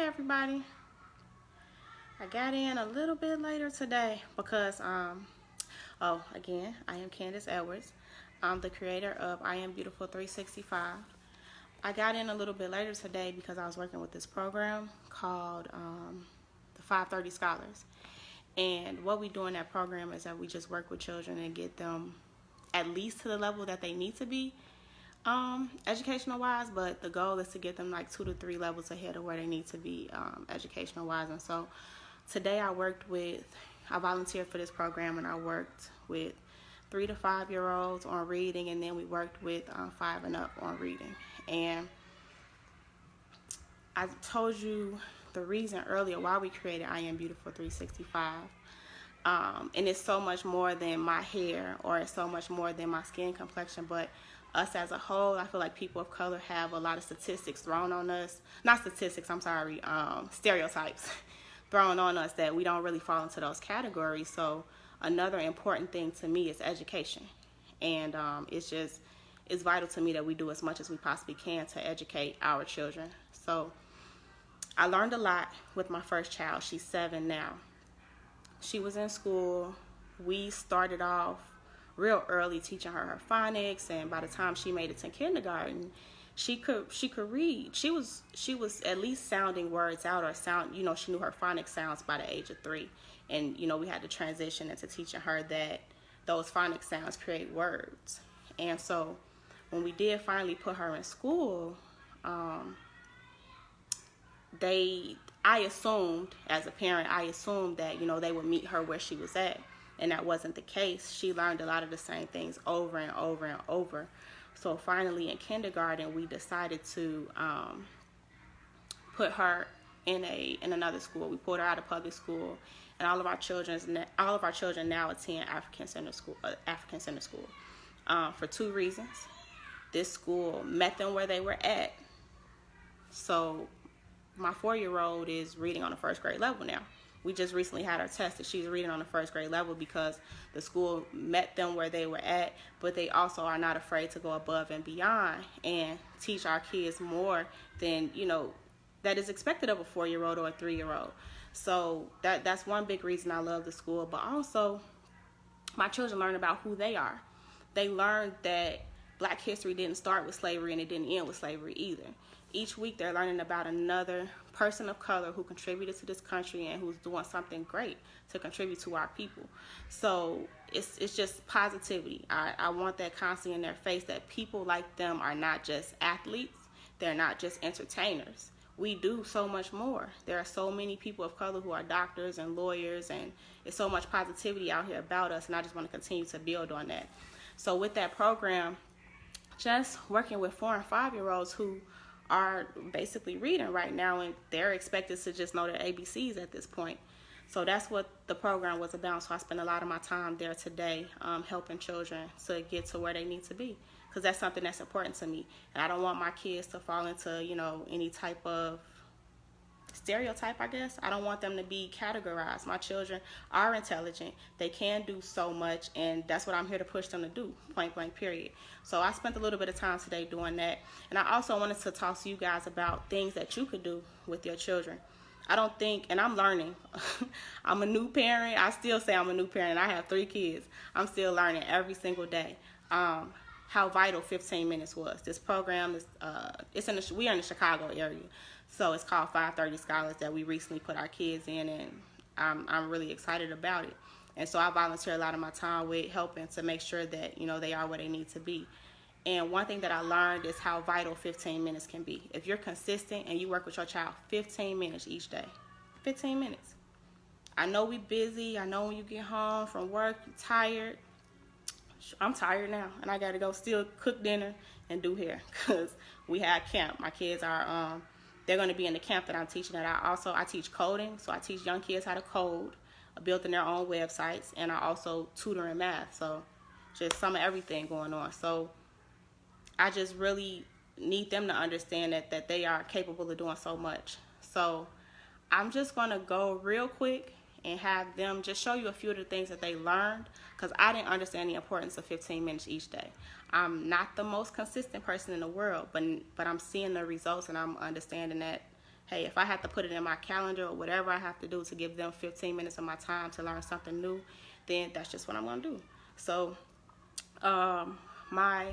everybody. I got in a little bit later today because again, I am Candace Edwards. I'm the creator of I Am Beautiful 365. I got in a little bit later today because I was working with this program called the 530 Scholars. And what we do in that program is that we just work with children and get them at least to the level that they need to be educational wise, but the goal is to get them like 2 to 3 levels ahead of where they need to be educational wise. And so today I volunteered for this program, and I worked with 3 to 5 year olds on reading, and then we worked with 5 and up on reading. And I told you the reason earlier why we created I Am Beautiful 365. And it's so much more than my hair, or it's so much more than my skin complexion, but us as a whole. I feel like people of color have a lot of statistics thrown on us. Not statistics, I'm sorry, stereotypes thrown on us that we don't really fall into those categories. So another important thing to me is education. And it's vital to me that we do as much as we possibly can to educate our children. So I learned a lot with my first child. She's 7 now. She was in school. We started off real early teaching her phonics, and by the time she made it to kindergarten, she could read. She was at least sounding words out, or she knew her phonics sounds by the age of 3. And we had to transition into teaching her that those phonics sounds create words. And so when we did finally put her in school, I assumed, as a parent, that they would meet her where she was at. And that wasn't the case. She learned a lot of the same things over and over and over. So finally in kindergarten, we decided to put her in another school. We pulled her out of public school, and all of our children now attend African Center School. For 2 reasons. This school met them where they were at. So my 4-year-old is reading on the 1st grade level now. We just recently had her tested. She's reading on the 1st grade level because the school met them where they were at, but they also are not afraid to go above and beyond and teach our kids more than, that is expected of a 4-year-old or a 3-year-old. So that's one big reason I love the school. But also, my children learn about who they are. They learned that Black history didn't start with slavery, and it didn't end with slavery either. Each week they're learning about another person of color who contributed to this country and who's doing something great to contribute to our people. So it's just positivity. I want that constantly in their face, that people like them are not just athletes. They're not just entertainers. We do so much more. There are so many people of color who are doctors and lawyers, and it's so much positivity out here about us, and I just want to continue to build on that. So with that program, just working with 4 and 5 year olds who are basically reading right now, and they're expected to just know their ABCs at this point. So that's what the program was about. So I spent a lot of my time there today helping children to get to where they need to be, because that's something that's important to me. And I don't want my kids to fall into any type of stereotype, I guess. I don't want them to be categorized. My children are intelligent. They can do so much, and that's what I'm here to push them to do, point blank, period. So I spent a little bit of time today doing that. And I also wanted to talk to you guys about things that you could do with your children. I don't think, and I'm learning. I'm a new parent. I still say I'm a new parent, and I have 3 kids. I'm still learning every single day how vital 15 minutes was. This program is we are in the Chicago area. So it's called 530 Scholars that we recently put our kids in, and I'm really excited about it. And so I volunteer a lot of my time with helping to make sure that, they are where they need to be. And one thing that I learned is how vital 15 minutes can be. If you're consistent and you work with your child 15 minutes each day, 15 minutes. I know we busy. I know when you get home from work, you're tired. I'm tired now, and I got to go still cook dinner and do hair because we had camp. My kids are they're going to be in the camp that I'm teaching at. I teach coding, so I teach young kids how to code, building their own websites, and I also tutor in math. So just some of everything going on. So I just really need them to understand that they are capable of doing so much. So I'm just going to go real quick and have them just show you a few of the things that they learned, because I didn't understand the importance of 15 minutes each day. I'm not the most consistent person in the world, but I'm seeing the results, and I'm understanding that hey, if I have to put it in my calendar or whatever I have to do to give them 15 minutes of my time to learn something new, then that's just what I'm going to do. So my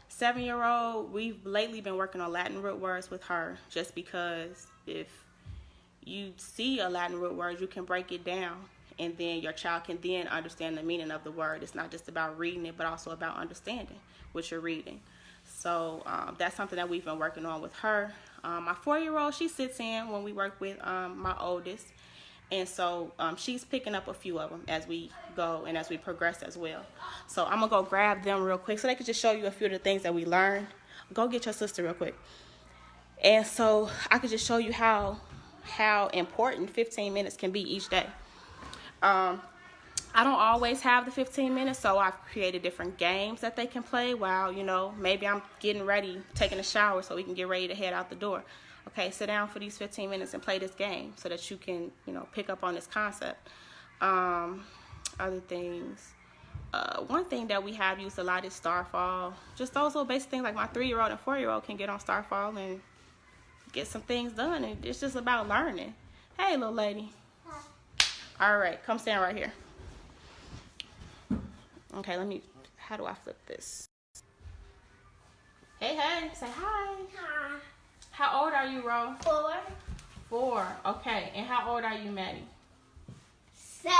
7-year-old, we've lately been working on Latin root words with her, just because if you see a Latin root word, you can break it down, and then your child can then understand the meaning of the word. It's not just about reading it, but also about understanding what you're reading. So that's something that we've been working on with her. My 4-year-old, she sits in when we work with my oldest, and so she's picking up a few of them as we go and as we progress as well. So I'm gonna go grab them real quick so they can just show you a few of the things that we learned. Go get your sister real quick, and so I could just show you how important 15 minutes can be each day. I don't always have the 15 minutes, so I've created different games that they can play while, you know, maybe I'm getting ready, taking a shower so we can get ready to head out the door. Okay, sit down for these 15 minutes and play this game so that you can, you know, pick up on this concept. Other things. One thing that we have used a lot is Starfall. Just those little basic things, like my 3-year-old and 4-year-old can get on Starfall and get some things done. And it's just about learning. Hey, little lady. All right, come stand right here. Okay, how do I flip this? Hey, say hi. Hi. How old are you, Ro? 4. 4, okay. And how old are you, Maddie? 7.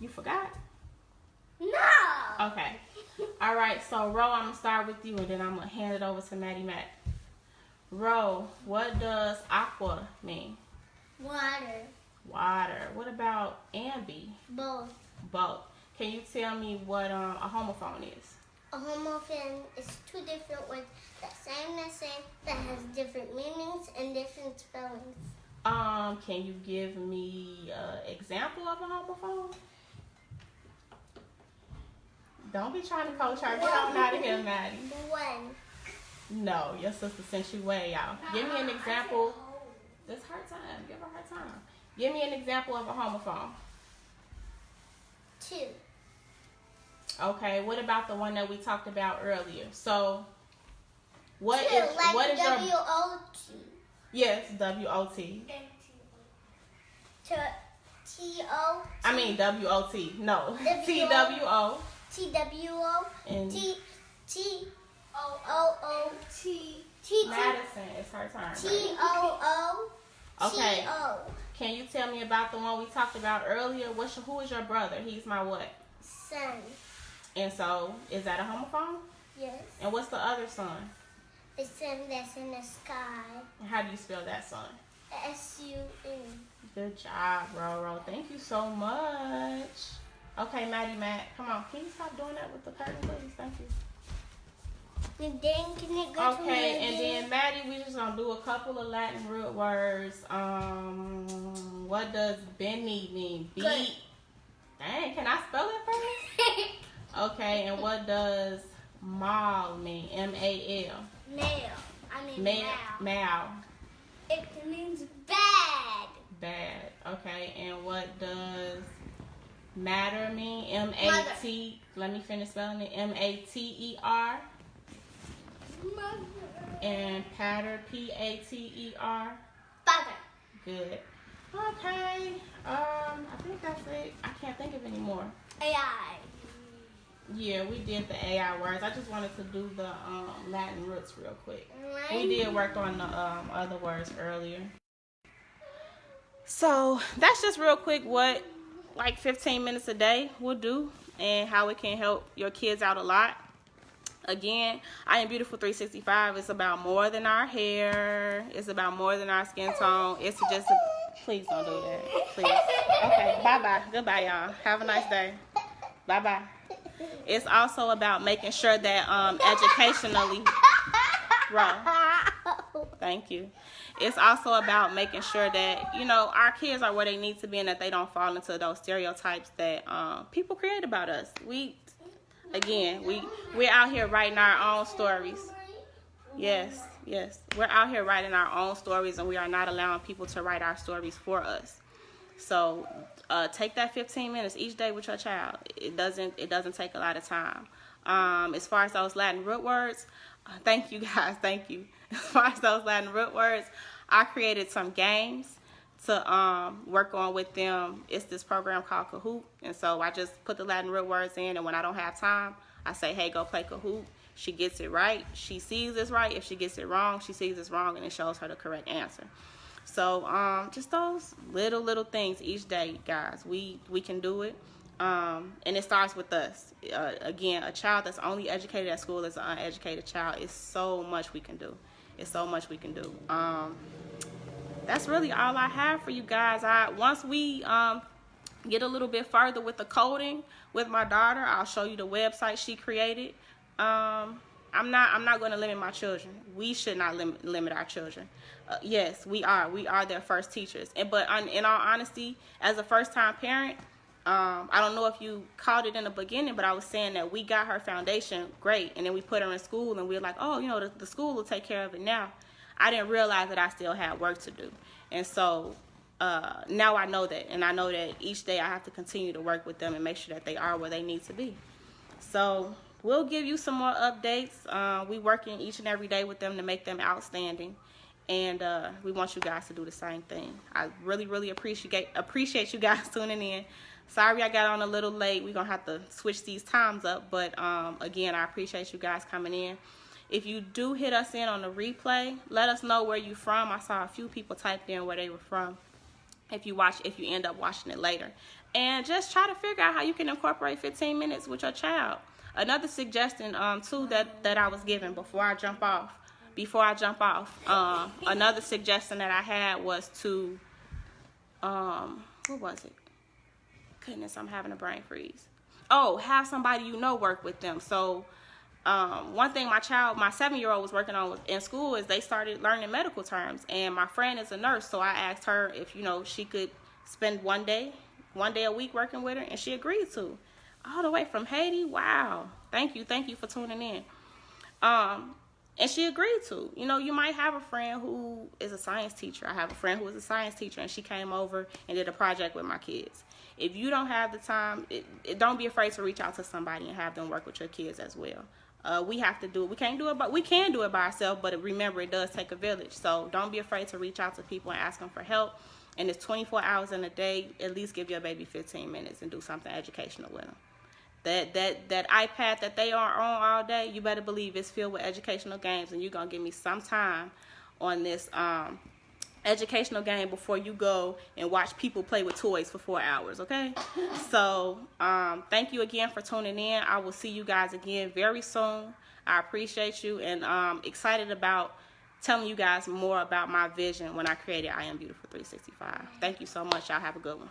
You forgot? No. Okay. All right, so Ro, I'm going to start with you, and then I'm going to hand it over to Maddie Mac. Ro, what does aqua mean? Water. Water. What about ambi? Both. Both. Can you tell me what a homophone is? A homophone is 2 different words that has different meanings and different spellings. Can you give me an example of a homophone? Don't be trying to coach her. Get on out of here, Maddie. When? No, your sister sent you way out. Give me an example. It's her time. Give her her time. Give me an example of a homophone. 2. Okay, what about the one that we talked about earlier? So, what 2, is like what is your W-O-T. Yes, W-O-T. T-O. I mean W-O-T. No, W-O. T-W-O. T-W-O. And T-O-O-T. Madison, it's her turn. Right? T-O-O. Okay. T-O. Can you tell me about the one we talked about earlier? Who is your brother? He's my what? Sun. And so, is that a homophone? Yes. And what's the other son? The sun that's in the sky. And how do you spell that son? S-U-N. Good job, Roro. Thank you so much. Okay, Maddie Mac, come on. Can you stop doing that with the curtain, please? Thank you. And then can it go to Okay, and then Maddie, we just gonna do a couple of Latin root words. What does Benny mean? Good. Dang, can I spell it first? Okay, and what does mal mean? M-A-L. Male. I mean Mal. It means bad. Bad. Okay, and what does matter mean? M-A-T. Let me finish spelling it. M-A-T-E-R. Mother. And patter, P-A-T-E-R. Father. Good. Okay. I think that's it. I can't think of any more. AI. Yeah, we did the AI words. I just wanted to do the Latin roots real quick. We did work on the other words earlier. So that's just real quick what like 15 minutes a day will do and how it can help your kids out a lot. Again, I Am Beautiful 365. It's about more than our hair. It's about more than our skin tone. It's just please don't do that. Please. Okay, bye-bye. Goodbye, y'all. Have a nice day. Bye-bye. It's also about making sure that educationally, thank you. It's also about making sure that, you know, our kids are where they need to be and that they don't fall into those stereotypes that people create about us. We're out here writing our own stories. Yes. We're out here writing our own stories, and we are not allowing people to write our stories for us. So take that 15 minutes each day with your child. It doesn't take a lot of time. As far as those Latin root words, thank you guys. Thank you. As far as those Latin root words, I created some games to work on with them. It's this program called Kahoot, and so I just put the Latin root words in, and when I don't have time, I say, hey, go play Kahoot. She gets it right, she sees it's right. If she gets it wrong, she sees it's wrong, and it shows her the correct answer. So just those little things each day, guys. We can do it, and it starts with us. Again, a child that's only educated at school is an uneducated child. It's so much we can do. It's so much we can do. That's really all I have for you guys. Once we get a little bit further with the coding with my daughter, I'll show you the website she created. I'm not going to limit my children. We should not limit our children. Yes, we are their first teachers. But in all honesty, as a first-time parent, I don't know if you caught it in the beginning, but I was saying that we got her foundation great, and then we put her in school, and we were like, oh, you know, the school will take care of it now. I didn't realize that I still had work to do. And so now I know that, and I know that each day I have to continue to work with them and make sure that they are where they need to be. So we'll give you some more updates. We working each and every day with them to make them outstanding, and we want you guys to do the same thing. I really appreciate you guys tuning in. Sorry I got on a little late. We're gonna have to switch these times up, but again, I appreciate you guys coming in. If you do hit us in on the replay, let us know where you're from. I saw a few people typed in where they were from. If you end up watching it later, and just try to figure out how you can incorporate 15 minutes with your child. Another suggestion too that I was given before I jump off. Another suggestion that I had was to what was it? Goodness, I'm having a brain freeze. Oh, have somebody you know work with them. So one thing my 7-year-old was working on in school is they started learning medical terms, and my friend is a nurse, so I asked her if she could spend one day a week working with her, and she agreed to. All the way from Haiti. Wow. Thank you for tuning in. And she agreed to. You might have a friend who is a science teacher. I have a friend who is a science teacher, and she came over and did a project with my kids. If you don't have the time, don't be afraid to reach out to somebody and have them work with your kids as well. We have to do it. We can't do it, but we can do it by ourselves. But remember, it does take a village. So don't be afraid to reach out to people and ask them for help. And it's 24 hours in a day. At least give your baby 15 minutes and do something educational with them. That iPad that they are on all day, you better believe it's filled with educational games, and you're gonna give me some time on this educational game before you go and watch people play with toys for 4 hours, okay? So thank you again for tuning in. I will see you guys again very soon. I appreciate you, and excited about telling you guys more about my vision when I created I Am Beautiful 365. Thank you so much. Y'all have a good one.